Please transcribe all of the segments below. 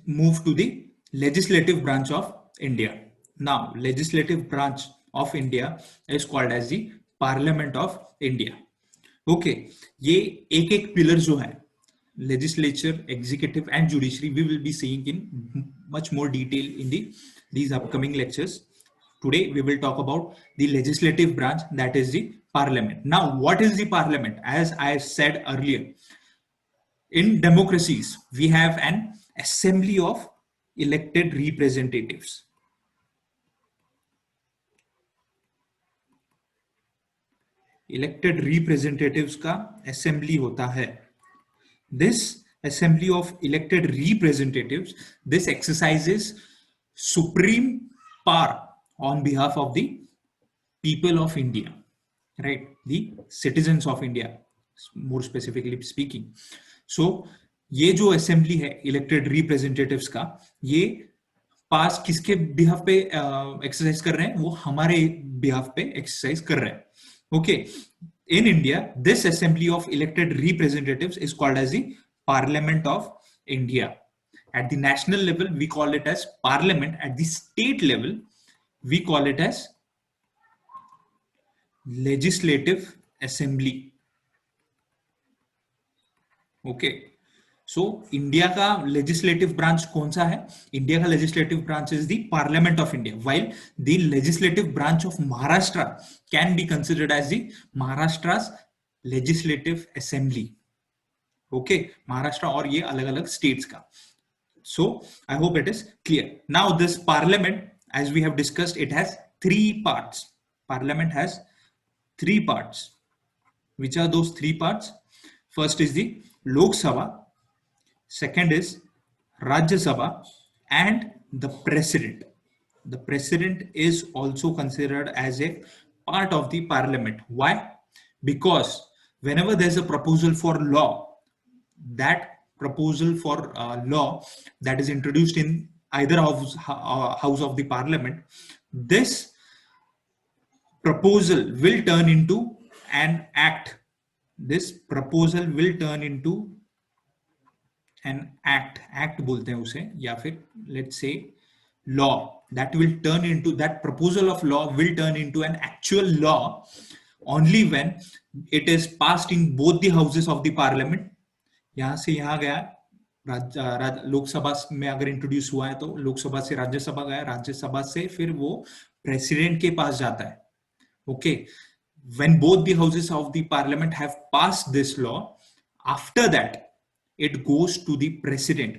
move to the legislative branch of India. Now legislative branch of India is called as the Parliament of India. Okay, ये एक एक pillar जो है legislature, executive and judiciary, we will be seeing in much more detail in these upcoming lectures. Today we will talk about the legislative branch, that is the parliament. Now what is the parliament? As I said earlier, in democracies we have an assembly of elected representatives. Elected representatives का assembly होता है. This assembly of elected representatives, this exercises supreme power on behalf of the people of India, right? The citizens of India, more specifically speaking. So ये जो assembly है elected representatives का, ये पास किसके behalf पे एक्सरसाइज कर रहे हैं? वो हमारे बिहाफ पे एक्सरसाइज कर रहे हैं. Okay, in India, this assembly of elected representatives is called as the Parliament of India. At the national level, we call it as Parliament. At the state level, we call it as Legislative Assembly. Okay. So India का legislative branch कौन सा है? India का legislative branch is the Parliament of India, while the legislative branch of Maharashtra can be considered as the Maharashtra's Legislative Assembly. Okay, Maharashtra और ये अलग-अलग states का. So I hope it is clear. Now this Parliament, as we have discussed, it has three parts. Parliament has three parts. Which are those three parts? First is the Lok Sabha. Second is Rajya Sabha and the President. The President is also considered as a part of the Parliament. Why? Because whenever there's a proposal for law, that proposal for law that is introduced in either house of the Parliament, this proposal will turn into an act. This proposal will turn into an act बोलते हैं उसे, या फिर let's say law, that will turn into, that proposal of law will turn into an actual law only when it is passed in both the houses of the Parliament. यहाँ से यहाँ गया, लोकसभा में अगर इंट्रोड्यूस हुआ है तो लोकसभा से राज्यसभा गया, राज्यसभा से फिर वो प्रेसिडेंट के पास जाता है. Okay, when both the houses of the Parliament have passed this law, after that it goes to the President.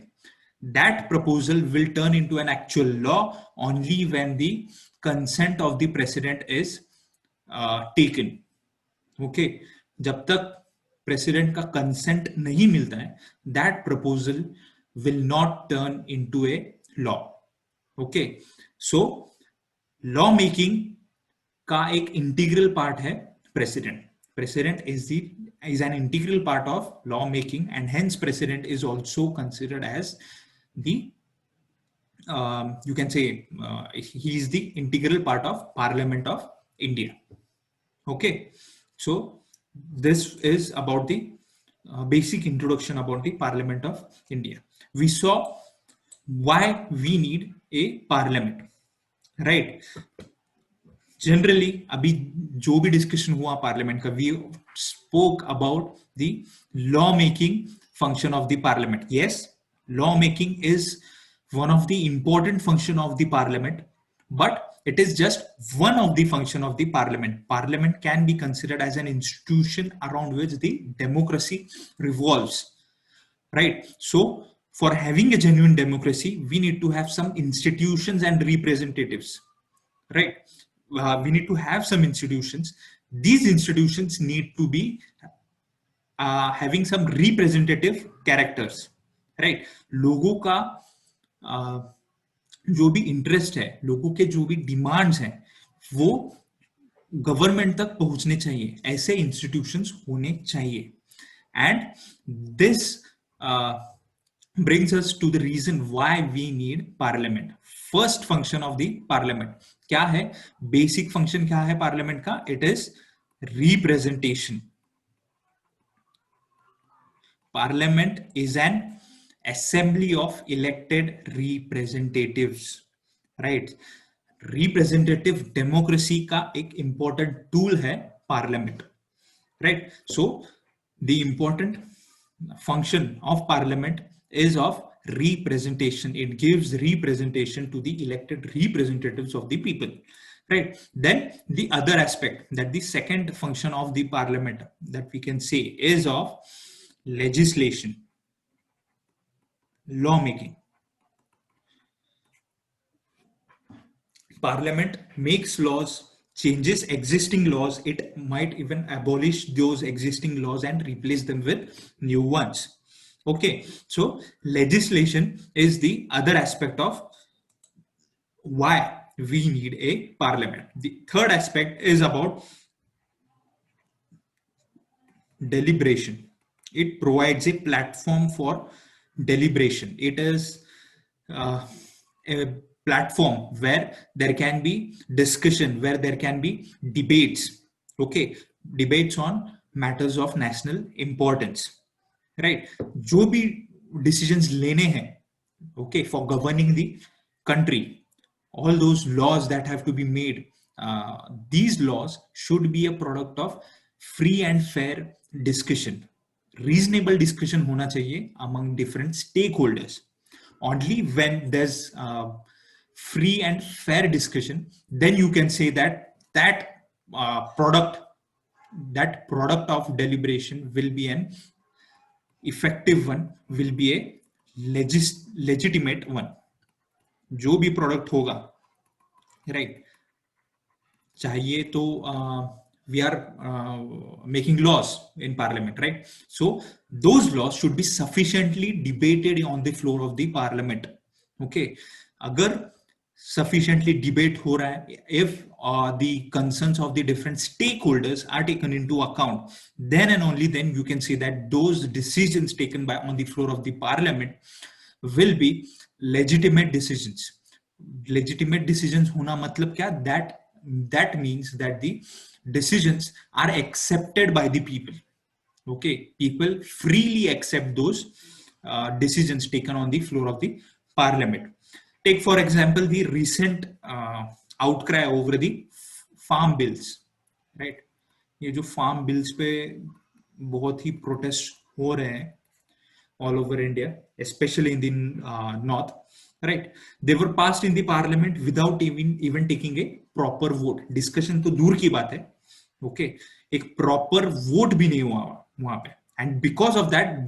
That proposal will turn into an actual law only when the consent of the President is taken. Okay, जब तक President का consent नहीं मिलता है, that proposal will not turn into a law. Okay, so law making का एक integral part है President. President is an integral part of law making, and hence President is also considered as the you can say he is the integral part of Parliament of India. Okay, so this is about the basic introduction about the Parliament of India. We saw why we need a parliament, right? Generally अभी जो भी discussion हुआ parliament का, we spoke about the law making function of the parliament. Yes, law making is one of the important function of the parliament, but it is just one of the function of the Parliament. Parliament can be considered as an institution around which the democracy revolves, right? So for having a genuine democracy, we need to have some institutions and representatives, right? We need to have some institutions. These institutions need to be having some representative characters, right? लोगों का जो भी interest है, लोगों के जो भी demands हैं, वो गवर्नमेंट तक पहुंचने चाहिए. ऐसे इंस्टीट्यूशंस होने चाहिए. And this brings us to the reason why we need parliament. First function of the parliament क्या है? बेसिक फंक्शन क्या है पार्लियामेंट का? It is representation. Parliament is an assembly of elected representatives, right? Representative democracy का एक important tool है parliament, right? So the important function of parliament is of representation. It gives representation to the elected representatives of the people, right? Then the other aspect, that the second function of the parliament that we can say is of legislation, lawmaking. Parliament makes laws, changes existing laws. It might even abolish those existing laws and replace them with new ones. Okay, so legislation is the other aspect of why we need a parliament. The third aspect is about deliberation. It provides a platform for deliberation. It is a platform where there can be discussion, where there can be debates. Okay, debates on matters of national importance, right? जो भी decisions लेने हैं, okay, for governing the country, all those laws that have to be made, these laws should be a product of free and fair discussion. Reasonable discussion होना चाहिए among different stakeholders. Only when there's free and fair discussion, then you can say that product, that product of deliberation will be an effective one, will be a legitimate one. जो भी product होगा, right, चाहिए तो we are making laws in parliament, right? So those laws should be sufficiently debated on the floor of the parliament. Okay, agar sufficiently debate ho raha hai, if the concerns of the different stakeholders are taken into account, then and only then you can say that those decisions taken by on the floor of the parliament will be legitimate decisions. Legitimate decisions hona matlab kya? That means that the decisions are accepted by the people. Okay, people freely accept those decisions taken on the floor of the parliament. Take for example the recent outcry over the farm bills, right? ये जो farm bills पे बहुत ही protest हो रहे हैं all over India, especially in the north, right? They were passed in the parliament without even taking a proper vote. Discussion तो दूर की बात है, okay? एक proper vote भी नहीं हुआ वहां पे, and because of that,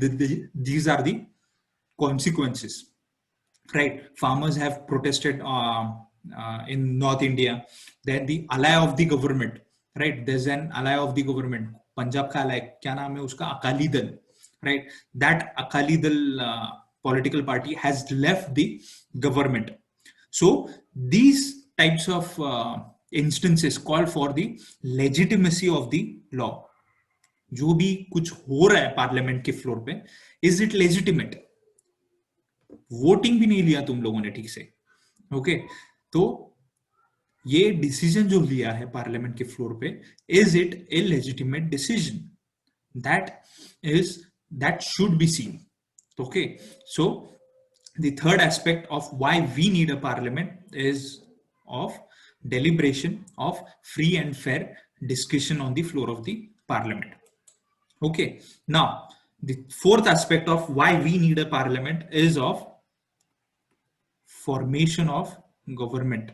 these are the consequences, right? Farmers have protested in North India. Then the ally of the government, right? There's an ally of the government. Punjab का ally, क्या नाम है उसका? Akali Dal, right? That Akali Dal political party has left the government. So these types of instances call for the legitimacy of the law. जो भी कुछ हो रहा है पार्लियामेंट के फ्लोर पे, इज इट लेजिटिमेट? वोटिंग भी नहीं लिया तुम लोगों ने ठीक से, ओके? तो ये डिसीजन जो लिया है पार्लियामेंट के फ्लोर पे, is it A legitimate decision? that should be seen. Okay, so the third aspect of why we need a parliament is of deliberation, of free and fair discussion on the floor of the parliament. Okay, now the fourth aspect of why we need a parliament is of formation of government.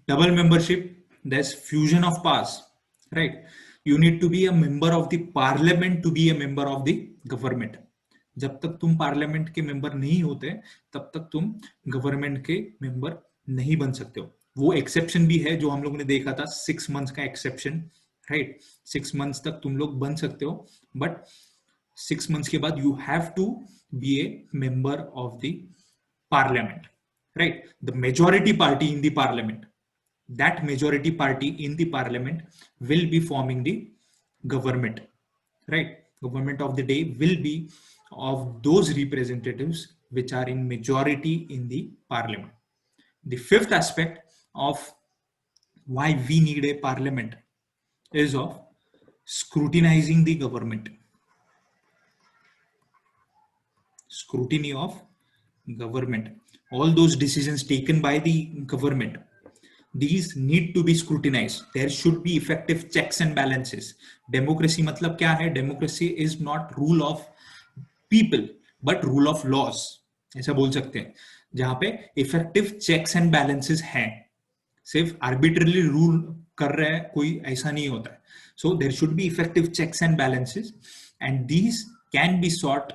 Double membership, there's fusion of powers, right? You need to be a member of the parliament to be a member of the government. जब तक तुम parliament के member नहीं होते, तब तक तुम government के मेंबर नहीं बन सकते हो. वो एक्सेप्शन भी है जो हम लोगों ने देखा था, 6 months का एक्सेप्शन, राइट? 6 months तक तुम लोग बन सकते हो, बट 6 months के बाद you have to be a member of the parliament, right? The majority party in the parliament, that majority party in the parliament will be forming the government, right? Government of the day will be of those representatives which are in majority in the parliament. The fifth aspect of why we need a parliament is of scrutinizing the government, scrutiny of government. All those decisions taken by the government, these need to be scrutinized. There should be effective checks and balances. Democracy मतलब क्या है? Democracy is not rule of people but rule of laws, ऐसा बोल सकते हैं, जहां पे effective checks and balances हैं. सिर्फ आर्बिट्रली रूल कर रहा है कोई, ऐसा नहीं होता है. So there should be effective checks and balances and these can be sought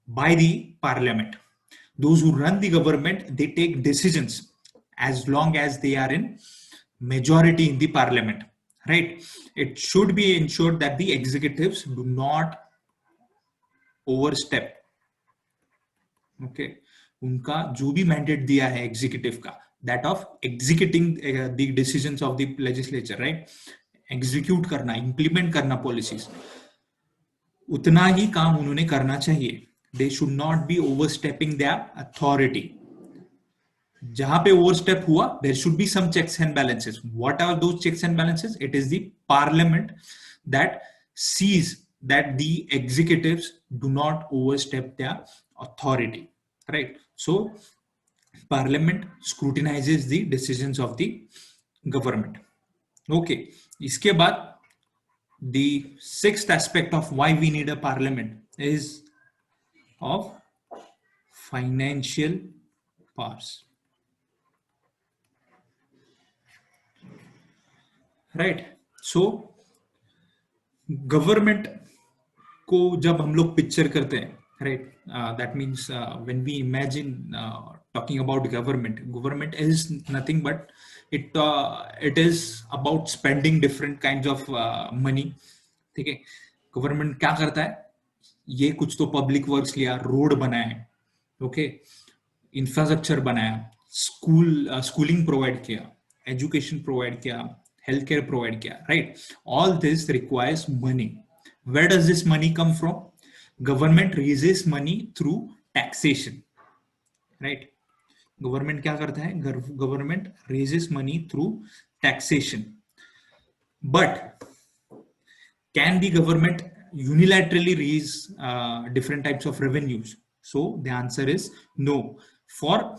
by the parliament. Those who run the government, they take decisions as long as they are in majority in the parliament, right? It should be ensured that the executives do not overstep. Okay, उनका जो भी mandate दिया है executive का, that of executing the decisions of the legislature, right? Execute करना, implement करना policies, उतना ही काम उन्होंने करना चाहिए. They should not be overstepping their authority. जहां पे overstep हुआ, there should be some checks and balances. What are those checks and balances? It is the parliament that sees that the executives do not overstep their authority, right? So parliament scrutinizes the decisions of the government. Okay, इसके बाद the sixth aspect of why we need a parliament is of financial powers, right? So government को जब हम लोग picture करते हैं, right, that means when we imagine talking about government is nothing but it is about spending different kinds of money. ठीक है, government क्या करता है? ये कुछ तो पब्लिक वर्क्स लिया, रोड बनाया, ओके, इंफ्रास्ट्रक्चर बनाया, स्कूलिंग प्रोवाइड किया, एजुकेशन प्रोवाइड किया, हेल्थ केयर प्रोवाइड किया, right? All this requires money. Where does this money come from? Government raises money through taxation, right? Government क्या करता है? Government raises money through taxation. But can the government unilaterally raise different types of revenues? So the answer is no. For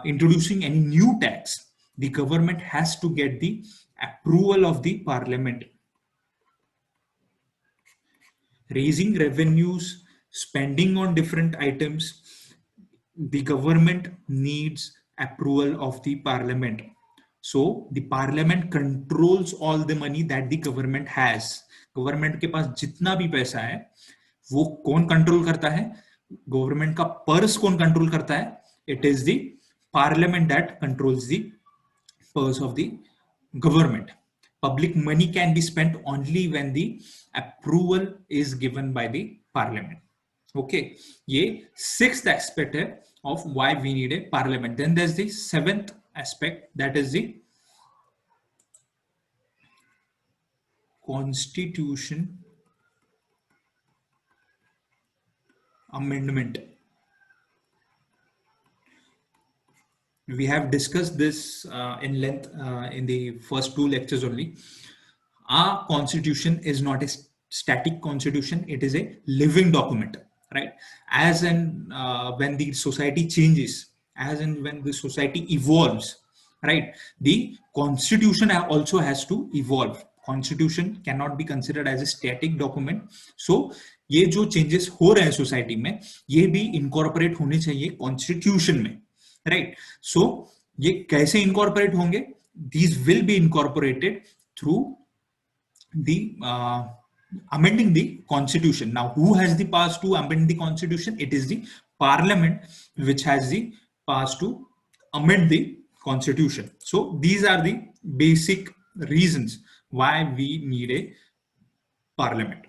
introducing any new tax, the government has to get the approval of the parliament. Raising revenues, spending on different items, the government needs approval of the parliament. So the parliament controls all the money that the government has. Government के पास जितना भी पैसा है वो कौन control करता है? Government का पर्स कौन कंट्रोल करता है? It is the parliament that controls the purse of the government. Public money can be spent only when the approval is given by the parliament. Okay, ये सिक्स्थ एस्पेक्ट है of why we need a parliament. Then there is the seventh aspect, that is the Constitution amendment. We have discussed this in length in the first two lectures only. Our constitution is not a static constitution, it is a living document, right? As and when the society changes, as and when the society evolves, right, the constitution also has to evolve. Constitution cannot be considered as a static document. So ये जो changes हो रहे हैं society में, ये भी incorporate होने चाहिए constitution में, right? So ये कैसे incorporate होंगे? These will be incorporated through the amending the constitution. Now who has the powers to amend the constitution? It is the parliament which has the powers to amend the constitution. So these are the basic reasons why we need a parliament.